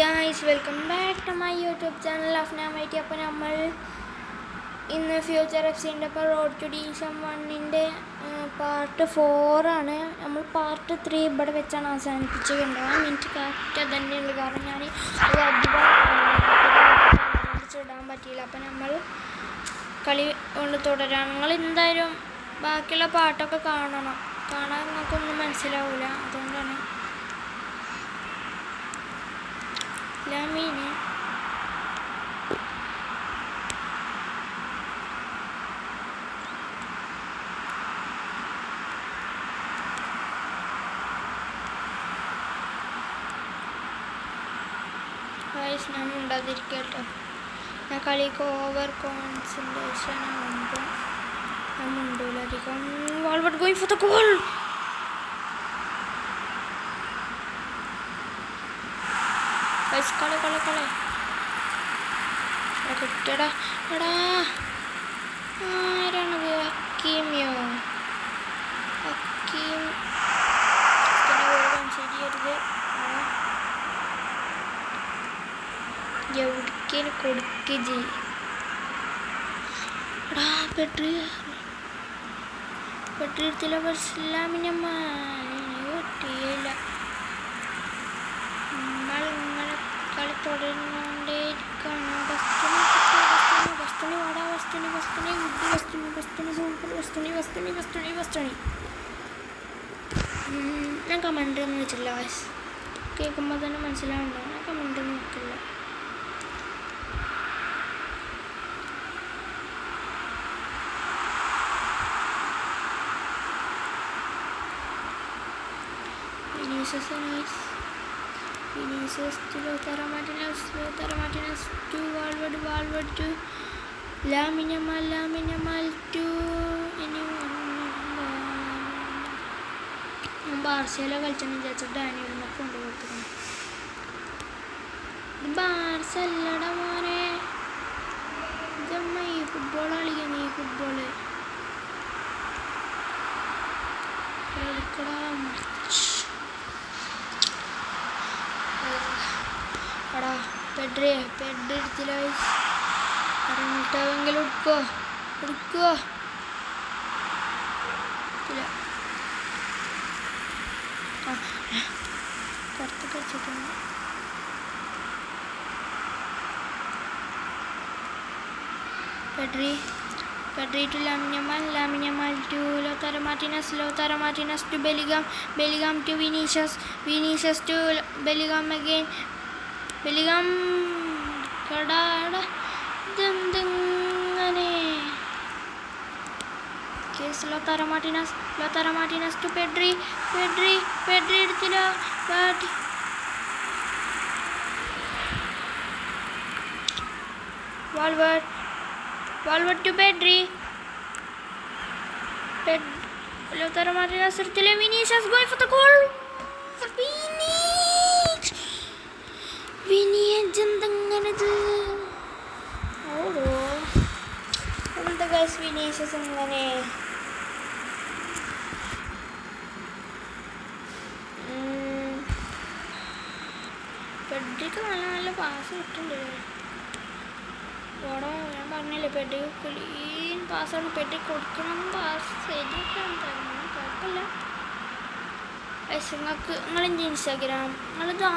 Guys welcome back to my YouTube channel അഫ്നാമൈറ്റി. അപ്പോൾ നമ്മൾ ഇന്ന് ഫ്യൂച്ചർ എഫ്സിൻ്റെ ഇപ്പോൾ റോഡ് ടു ഡിവിഷൻ 1ൻ്റെ പാർട്ട് 4 ആണ്. നമ്മൾ പാർട്ട് 3 ഇവിടെ വെച്ചാണ് അവസാനിപ്പിച്ചിട്ടുണ്ടാവുക. മിനിറ്റ് കറക്റ്റ് തന്നെയുണ്ട്, കാരണം ഞാൻ അത് അധികം ഇടാൻ പറ്റിയില്ല. അപ്പോൾ നമ്മൾ കളി കൊണ്ട് തുടരാം. നിങ്ങൾ എന്തായാലും ബാക്കിയുള്ള പാട്ടൊക്കെ കാണാൻ നിങ്ങൾക്കൊന്നും മനസ്സിലാവില്ല, അതുകൊണ്ടാണ്. Lamine guys, ഞാൻ ഉണ്ടാതിരിക്കട്ടോ. ഞാൻ കളിക്ക് ഓവർ കോൺസെൻട്രേഷൻ ആകുമ്പോൾ ഞാൻ ഉണ്ടോലധികം. Walward going for the goal. കളി കിട്ടടാ. എടാ ആരാണത്? ഹക്കീമിയോ? ഹക്കീം ശരിയരുത്. എവിടേക്കേന് കൊടുക്ക് ജി. എടാ പെട്ടെടുത്തില്ല. ബസ്സിലാമിനമ്മ കിട്ടിയില്ല. കളി തുടർന്നുകൊണ്ടേയിരിക്കുകയാണ്. ഞാൻ കമൻ്റ് ഒന്നും വെച്ചില്ല. വയസ്സ് കേൾക്കുമ്പോൾ തന്നെ മനസ്സിലാവുണ്ടോ? ഞാൻ കമൻ്റ് ഒന്നും വെക്കില്ല. Vinicius to Lautaro Martinez to Valverde to Lamine Yamal to ബാർസയിലെ കളിച്ചെന്ന് വിചാരിച്ചിട്ട് ഡാനിയലിനെ കൊണ്ടുപോകുന്നു. ഇത് ബാർസല്ലട മോനെ, ഇതമ്മ ഈ ഫുട്ബോൾ കളിക്കുന്നു. ഈ ഫുട്ബോള് കളിക്കടാ. എടാ പെഡ് എടുത്തില്ല. പറഞ്ഞിട്ടെങ്കിലും എടുക്കുവോ പുറത്തൊക്കെ വെച്ചിട്ടുണ്ട്. Pedri to Lamine Yamal to Lautaro Martinez to Bellingham to Vinicius to Bellingham again. Bellingham kada dengane. Case Lautaro Martinez to Pedri എടുത്തില്ല. but Valverde to Pedri. Lautaro Martinez എടുത്തില്ല. Vinicius going for the goal. എന്തെങ്ങനത് ഓടോ അങ്ങനത്തെ guys. Vinicius എങ്ങനെ പെഡ്രിക്ക് നല്ല pass കിട്ടുന്നുണ്ട്. ഓടോ ഞാൻ പറഞ്ഞില്ലേ, പെഡ്രി ക്ലീൻ പാസ്സാണ്. പെഡ്രി കൊടുക്കണം. പാസ് ശരിയൊക്കെയാണ് തരണം, കുഴപ്പമില്ല. നിങ്ങളെൻ്റെ ഇൻസ്റ്റാഗ്രാം നിങ്ങളിത്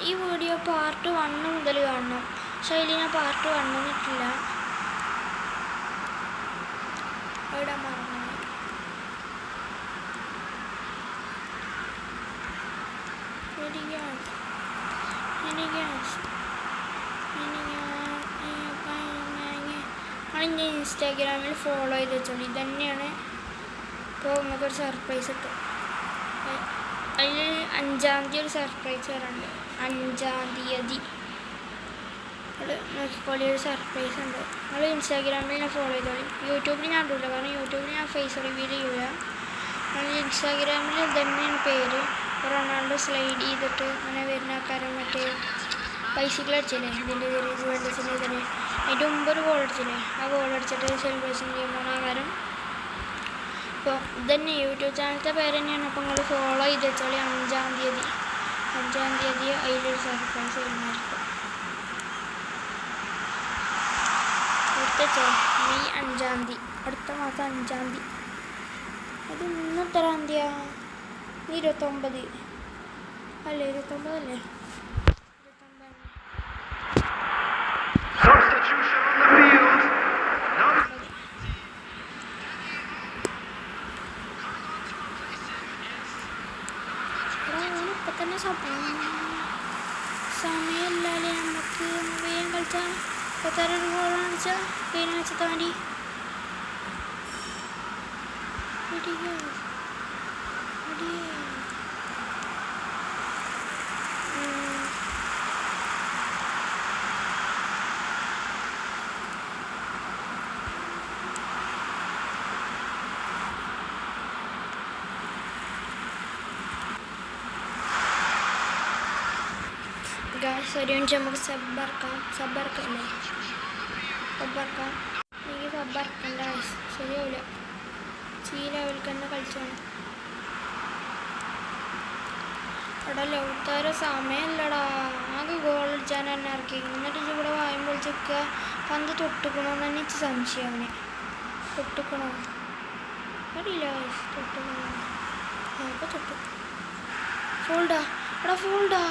ഈ വീഡിയോ പാർട്ട് 1 മുതൽ കാണണം. ശൈലി ഞാൻ പാർട്ട് 1 ഇട്ടില്ല. അവിടെ മറന്നു. നിങ്ങളെൻ്റെ ഇൻസ്റ്റാഗ്രാമിൽ ഫോളോ ചെയ്ത് വെച്ചോളൂ. ഇതന്നെയാണ്. ഇപ്പോൾ നിങ്ങൾക്കൊരു സർപ്രൈസ് കിട്ടും. അതിൽ 5-ാം തീയതി ഒരു സർപ്രൈസ് വരാനുണ്ട്. 5-ാം തീയതി അത് നോക്കിക്കോളി, ഒരു സർപ്രൈസ് ഉണ്ട്. നിങ്ങൾ ഇൻസ്റ്റാഗ്രാമിൽ ഞാൻ ഫോളോ ചെയ്തോളി. യൂട്യൂബിൽ ഞാൻ ഇടില്ല, കാരണം യൂട്യൂബിൽ ഞാൻ ഫേസ് റിവീൽ ചെയ്യില്ല. നമ്മൾ ഇൻസ്റ്റാഗ്രാമിൽ തന്നെയാണ് പേര്. റൊണാൾഡോ സ്ലൈഡ് ചെയ്തിട്ട് അങ്ങനെ വരുന്ന ആൾക്കാരും മറ്റേ പൈസകൾ അടിച്ചില്ലേ ഇതിൻ്റെ പേര് ജുവൻഡസിൻ്റെ ഇതിന് അതിൻ്റെ മുമ്പ് ഒരു ഗോൾ അടിച്ചില്ലേ, ആ ഗോൾ അടിച്ചിട്ട് സെലിബ്രേഷൻ ചെയ്യുമ്പോൾ ആകാരം. അപ്പോൾ ഇതന്നെ യൂട്യൂബ് ചാനലത്തെ പേര് തന്നെയാണ്. അപ്പോൾ നിങ്ങൾ ഫോളോ ചെയ്ത് വെച്ചോളി. 5-ാം തീയതി 5-ാം തീയതി അതിലൊരു സർപ്രൈസ് വരുന്നതായിരിക്കും. അടുത്തോ മെയ് 5-ാം തീയതി, അടുത്ത മാസം 5-ാം തീയതി. അത് ഇന്നത്തെരാം തീയതിയാണ്? 29 അല്ലേ? 29 അല്ലേ? 29 ഇപ്പം തന്നെ സമയമല്ലേ നമുക്ക് വേഗം കളിച്ചാൽ. 36 ഗോൾ കാണിച്ചാൽ കഴിഞ്ഞ വെച്ചാൽ മതി. ഒരു മിനിറ്റ് നമുക്ക് സബ്ബർക്കാം. എനിക്ക് സബ്ബർക്കണ്ട, ശരിയാവില്ല. ലെവലിൽ തന്നെ കളിച്ചോണം. അവിടെ ലൗത്താര സമയമല്ലടാ, ആകെ ഗോൾ അടിച്ചാൻ തന്നെ ഇറക്കി. എന്നിട്ട് ഇവിടെ വായുമ്പോൾ ചെക്കുക പന്ത് തൊട്ടുക്കണോന്ന് തന്നെ എനിക്ക് സംശയം. അവനെ തൊട്ടുക്കണോ അറിയില്ല. തൊട്ടുക്കണോ? അപ്പോൾ തൊട്ടു. ഫോൾഡാ എടാ, ഫോൾഡാ.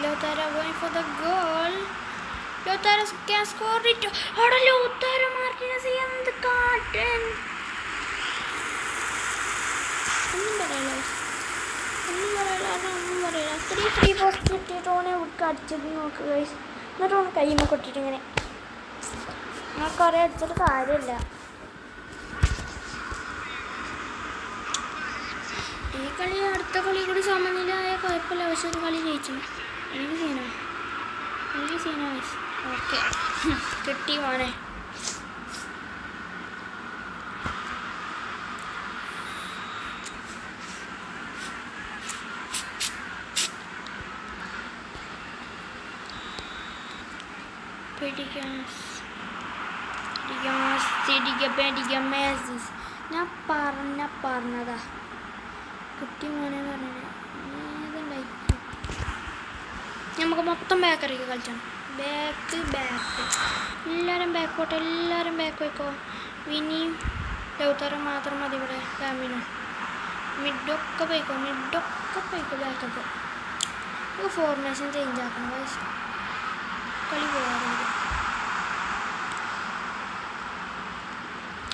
Lautaro going for the goal. Lautaro can score it. Ada Lautaro Martinez എന്ത് കാട്ടൻ. ഒന്നും പറയില്ല. 3 പോസ്റ്റ് കിട്ടിയിട്ട് ഓനെ അടിച്ചത് നോക്ക് ഗൈസ്. എന്നിട്ട് ഓന് കയ്യിൽ നിന്ന് കൊട്ടിട്ട് ഇങ്ങനെ കുറേ അടിച്ചിട്ട് കാര്യമില്ല. ഈ കളി അടുത്ത കളി കൂടി സമനിലയായ കുഴപ്പമില്ല. പക്ഷെ ഒരു കളി ജയിച്ചു. എനിക്ക് സീന ഓക്കെ കിട്ടി മോനെ. ഞാൻ പറഞ്ഞതാ കുട്ടി മോനെ പറഞ്ഞത്. ഏതുണ്ടായി നമുക്ക് മൊത്തം ബാക്കറിക്ക് കളിച്ചാണ്. ബാക്ക് എല്ലാവരും ബാക്കോട്ടെ. എല്ലാവരും ബാക്ക് വയ്ക്കോ. വിനിയും ലൗത്താറും മാത്രം മതി ഇവിടെ. ഫാമിനും മിഡൊക്കെ പോയിക്കോ ബാക്കൊക്കെ. നമുക്ക് ഫോർമേഷൻ ചേഞ്ച് ആക്കണം. കളി പോകാറുണ്ട്.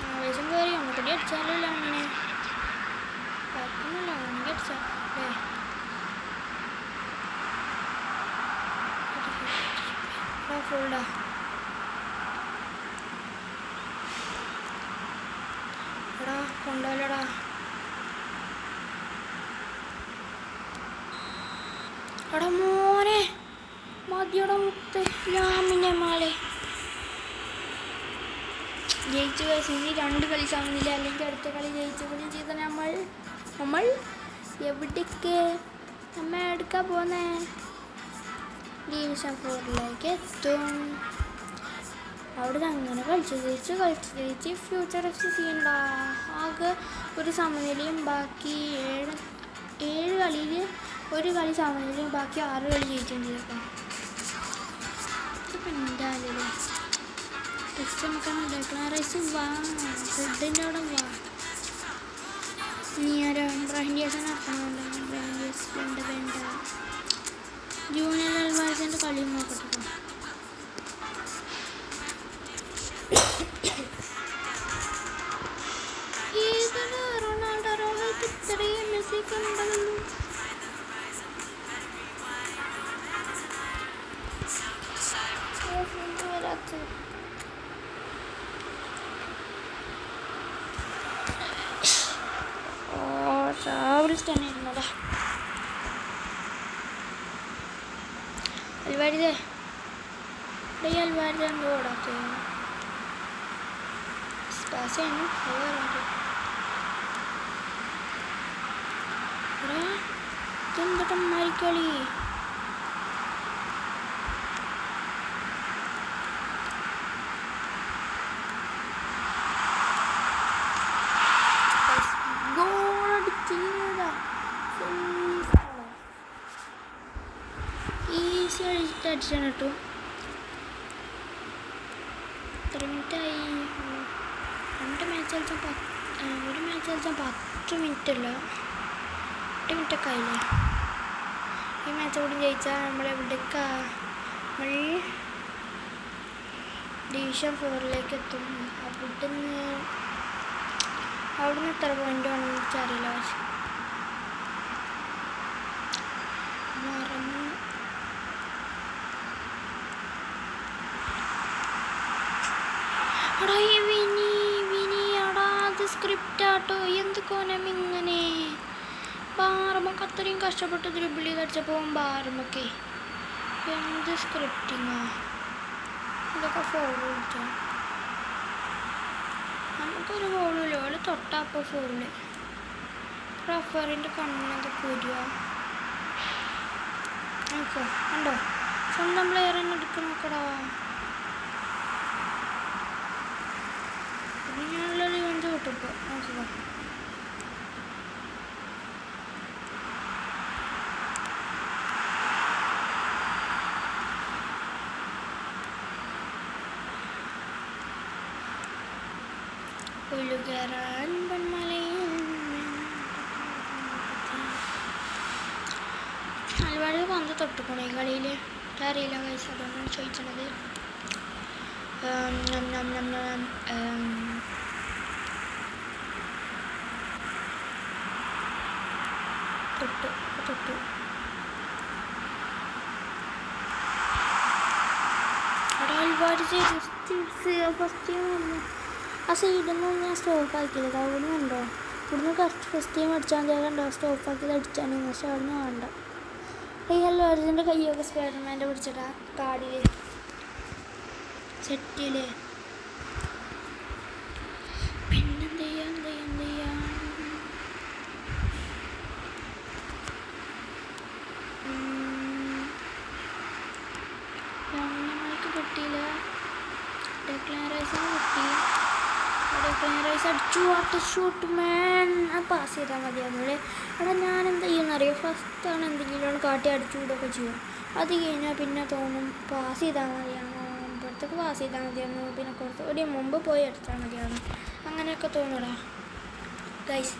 ആവേശം കയറി ഒന്നുകൂടി അടിച്ചാലല്ലോ. അങ്ങനെ കുഴപ്പമൊന്നുമില്ല. ഒന്നുകൂടി അടിച്ചാൽ അല്ലേ? ഫോൾഡാ എടാ, കൊണ്ടുപോലടാ. എടാ മോനെ മതിയുടെ മുത്ത് ലാമിനെ മാളെ ജയിച്ചു. ഇനി 2 കളി സമനില, അല്ലെങ്കിൽ അടുത്ത കളി ജയിച്ചുകൂടി ചെയ്ത നമ്മൾ എവിടേക്ക് എടുക്കാൻ പോന്നേ? ഡിവിഷൻ 4ലേക്ക് എത്തും. അവിടെ നിന്ന് അങ്ങനെ കളിച്ച് ജയിച്ച് ഫ്യൂച്ചർ FC ചെയ്യണ്ടാ. ആകെ ഒരു സമനിലയും ബാക്കി 7 കളിയിൽ 1 കളി സമനിലയും ബാക്കി 6 കളി ജയിക്കുകയും ചെയ്തേക്കാം. ഇതിപ്പോൾ എന്തായാലും നമുക്കാണ് ഡെക്ലാറേഷൻ വാ ഫുഡിൻ്റെ അവിടെ വാ. നീ ആരോ ബ്രാൻഡിയേഴ്സിനെ ഇറക്കണമല്ലോ. ബ്രാൻഡിയേഴ്സ് വേണ്ട. ജൂനിയർ അൽവാസിൻ്റെ കളി നോക്കട്ടെ. ഏതാണ് റൊണാൾഡോ? റോഹിത് ഇത്രയും മെസ്സിക്ക് ഉണ്ടല്ലോ. രാവിലെ തന്നെ ഇരുന്നതാ. അൽവാരിതേ എന്തോ ഓടാത്ത സ്പാസാണ്. ഇതെന്താ മാറിക്കളി? ഈസി അടിച്ചാണ് കേട്ടോ. എത്ര മിനിറ്റായി? രണ്ട് മാച്ച് കളിച്ചാൽ ഒരു മാച്ച് കളിച്ചാൽ 10 മിനിറ്റല്ല, 8 മിനിറ്റൊക്കെ ആയില്ലേ? ഈ മാച്ച് കൂടി ജയിച്ചാൽ നമ്മളെവിടേക്കാ? നമ്മൾ ഡിവിഷൻ 4ലേക്ക് എത്തും. അവിടുന്ന് എത്ര പോയിന്റ് വേണമെന്ന് വെച്ചറിയില്ല. പക്ഷെ മറന്നു. എടാ ഈ വിനി എടാ അത് സ്ക്രിപ്റ്റ് ആട്ടോ. എന്ത് കോനം ഇങ്ങനെ ബാർമക്ക് അത്രയും കഷ്ടപ്പെട്ട് ദ്രിബിൾ ചെയ്തടിച്ചപ്പോൾ ബാർമൊക്കെ എന്ത് സ്ക്രിപ്റ്റിങ്ങാ ഇതൊക്കെ? ഫോൾ വിളിച്ചോ? നമുക്കൊരു ഫോളില്ല. ഓള് തൊട്ടപ്പോൾ ഫോളില് റഫറിൻ്റെ കണ്ണിനത് കുരുക നോക്കോ. കണ്ടോ സ്വന്തം പ്ലെയർ തന്നെ എടുക്കാൻ നോക്കടാ. ഞാനുള്ള ഇവൻ്റ് കിട്ടുമ്പോൾ നോക്കുക. ഒഴുകരാൻ പൊന്മലയിൽ ഒരുപാട് പന്ത് തൊട്ടുപോണേ കളിയിൽ. അറിയില്ല കൈസ്, അതൊന്നും ചോദിച്ചത്. തൊട്ടു അവിടെ ഒരുപാട് ഫസ്റ്റ് വന്നു. ആ സൈഡൊന്നും ഞാൻ സ്റ്റോപ്പ് ആക്കിയില്ല. അവിടെ കണ്ടോ? ഇവിടുന്ന് കറക്റ്റ് ഫസ്റ്റ് ടൈം അടിച്ചാൽ മതി. കണ്ടോ സ്റ്റോപ്പ് ആക്കിയത് അടിച്ചാണ്. പക്ഷെ അവിടെ നിന്ന് വേണ്ട. ഈ ഹലോ അർജുൻ്റെ കയ്യൊക്കെ സ്പൈഡർമാൻ്റെ പിടിച്ചിട്ടാ കാടിൽ സെറ്റില്. പിന്നെന്ത് ചെയ്യാൻ നമ്മൾക്ക് കിട്ടിയില്ല. ഡെക്ലാൻ റൈസിന് കിട്ടി. ഡെക്ലാൻ റൈസ് അടിച്ചു. What shoot man. പാസ് ചെയ്താൽ മതിയാകുന്നില്ലേ? എടാ ഞാൻ എന്താ ചെയ്യുന്നറിയോ? ഫസ്റ്റാണ് എന്തെങ്കിലും കാട്ടി അടിച്ചു വിടുകയൊക്കെ ചെയ്യും. അത് കഴിഞ്ഞാൽ പിന്നെ തോന്നും പാസ് ചെയ്താൽ മതിയാകുന്നു, ഇപ്പുറത്തേക്ക് പാസ് ചെയ്താൽ മതിയാകുന്നു, പിന്നെ കുറച്ച് ഒരു മുമ്പ് പോയി അടിച്ചാൽ മതിയാകുന്നു, അങ്ങനെയൊക്കെ തോന്നൂടാ ഗൈസ്.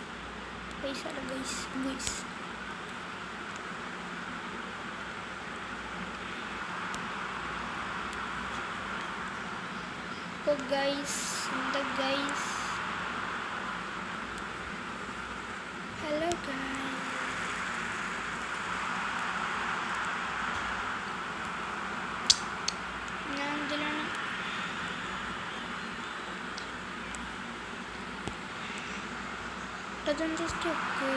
അപ്പോൾ ഗൈസ് ഹലോ ഞാൻ ഇതിലാണ് അതെന്താ സ്റ്റോക്ക്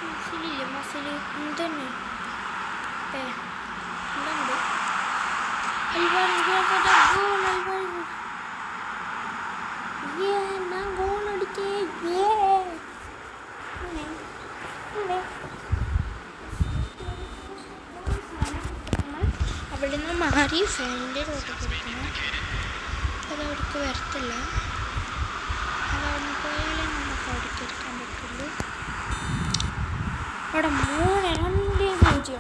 മസിലില്ലേ? മസില് എന്തന്നെ അവിടെ നിന്ന് മാറി ഫാനിൻ്റെ റോട്ടിൽ കൊടുക്കണം. അതവിടേക്ക് വരത്തില്ല. അതവിടെ പോയാലേ നമുക്ക് അവിടേക്ക് എടുക്കാൻ പറ്റുള്ളൂ. അവിടെ 3-0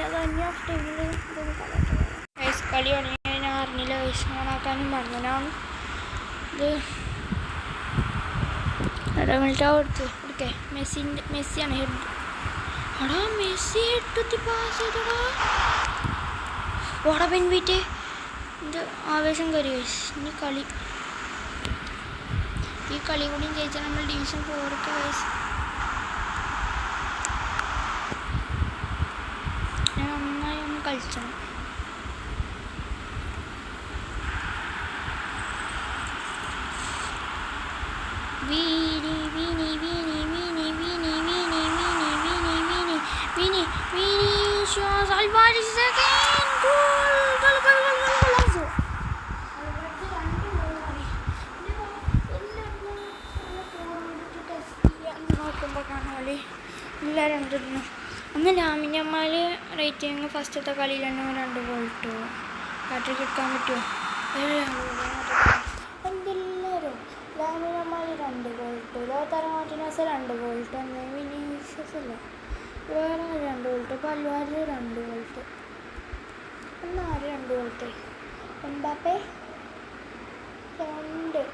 ഏതാ ടൈമിൽ കളിയാണ്. ഞാൻ അറിഞ്ഞില്ല വയസ്സ് ഓണാക്കാനും മറന്നാണ് ഇത്. എടുക്കേ മെസ്സിയാണ് ഹെഡ്. എടാ മെസ്സി ഹെഡ് പാസ് ചെയ്തടാ. ഓടാ പെൺവീറ്റ്. ഇത് ആവേശം കയറി വയസ്സ്. ഈ കളി കൂടി ജയിച്ചാൽ നമ്മൾ ഡിവിഷൻ 4 വയസ്സ്. ഞാൻ നന്നായി ഒന്ന് കളിച്ചണം. ആകുമ്പോൾ കാണാൻ എല്ലാവരും ഉണ്ടിരുന്നു. ഒന്ന് ലാമിൻ യമാൽ റേറ്റിംഗ് ഫസ്റ്റത്തെ കളിയിൽ തന്നെ 2 ഗോൾ ഇട്ടു. ഹാട്രിക് എടുക്കാൻ പറ്റുമോ? എന്തെല്ലാവരും ലാമിൻ യമാൽ 2 ഗോൾ ഇട്ടു, ലോതാരോ മാർട്ടിനസ് 2 ഗോൾ ഇട്ടു, വിനീഷ്യസ് അല്ല വേറെ 2 ഗോൾ ഇട്ടു, പൽവാര് 2 ഗോൾ ഇട്ടു, ആര് 2 ഗോൾ ഇട്ടു, എംബാപ്പെ 2,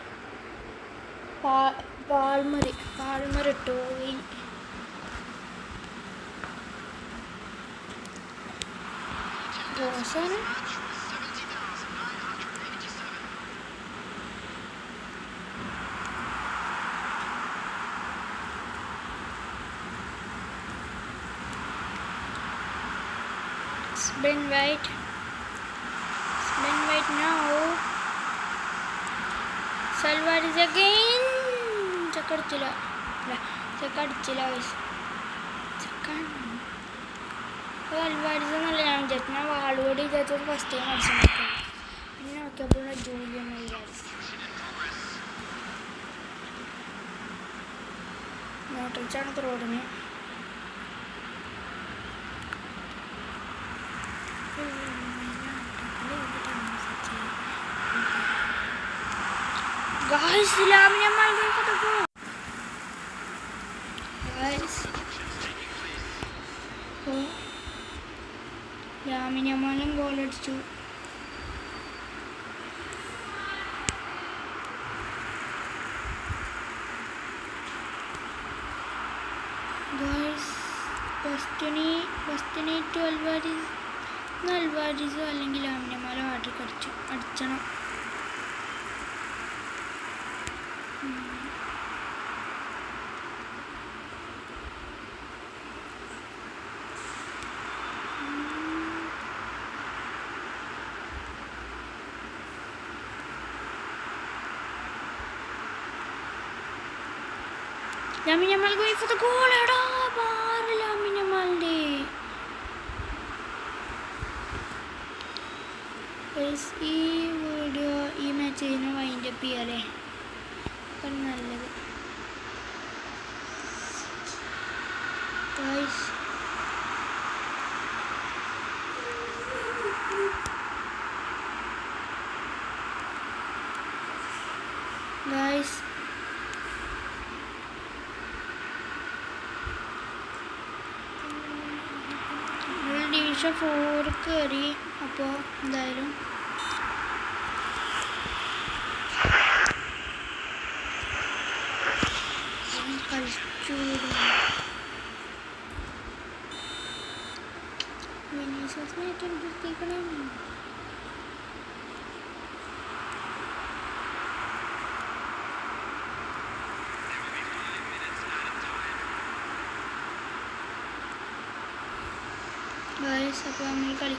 പാൾമർ ഇട്ടു. ദോശാണ് Ben White now. Salvador again. ചക്കടിച്ചില്ല അൽവാരിസ് എന്നല്ല ഞാൻ വിചാരിച്ചു. ഞാൻ വാളുകൂടി വിചാരിച്ചത് ഫസ്റ്റ് ടൈം അടിച്ചു നോക്കാം. പിന്നെ നോക്കിയപ്പോഴാണ് ജൂലിയൻ അൽവാരിസ്. മോട്ടറിച്ചാണ് ത്രോഡിന്. Guys, Lamine Yamal going for the goal. Guys, Lamine Yamalum goal അടിച്ചു. Guys, Bastoni to Alvarez അല്ലെങ്കിൽ ലാമിൻ യമാലോ ഹാട്രിക് അടിച്ചണം. Lamine Yamal going for the goal. എടാ ബാർ ലാമിൻ യമാലിന്റെ. ഈ വീഡിയോ ഈ മാച്ച് കഴിഞ്ഞ് വൈൻഡ് അപ്പ് ചെയ്യാല്ലേ, അപ്പം നല്ലത്. ഗൈസ് ഡിവിഷൻ 4 കയറി. അപ്പോൾ എന്തായാലും കളിച്ചു. വിനീഷ്യസിനെ ഏറ്റവും എടുത്തേക്കണം. അപ്പോൾ നമ്മൾ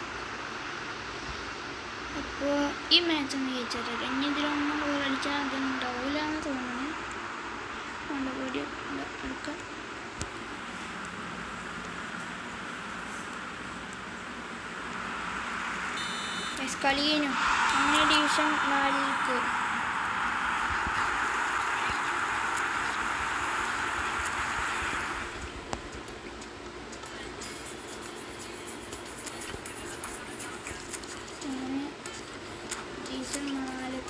അപ്പോൾ ഈ മാച്ച് ഒന്ന് ജയിച്ചിട്ട് ഇനി ഇതിലൊന്നും ഗോൾ അടിച്ചാൽ അതൊന്നും ഉണ്ടാവില്ല എന്ന് തോന്നുന്നു. കൊണ്ട് വീഡിയോ എടുക്കാം. കളി കഴിഞ്ഞു. അങ്ങനെ ഡിവിഷൻ 4ലേക്ക്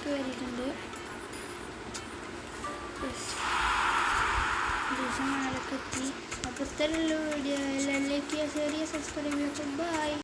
കയറിയിട്ടുണ്ട്. ഡിവിഷൻ 4 എത്തി. അപ്പോൾ ഇത്രയുള്ള വീഡിയോ എല്ലാവരിലേക്ക് സബ്സ്ക്രൈബ് ചെയ്യാം. ബൈ.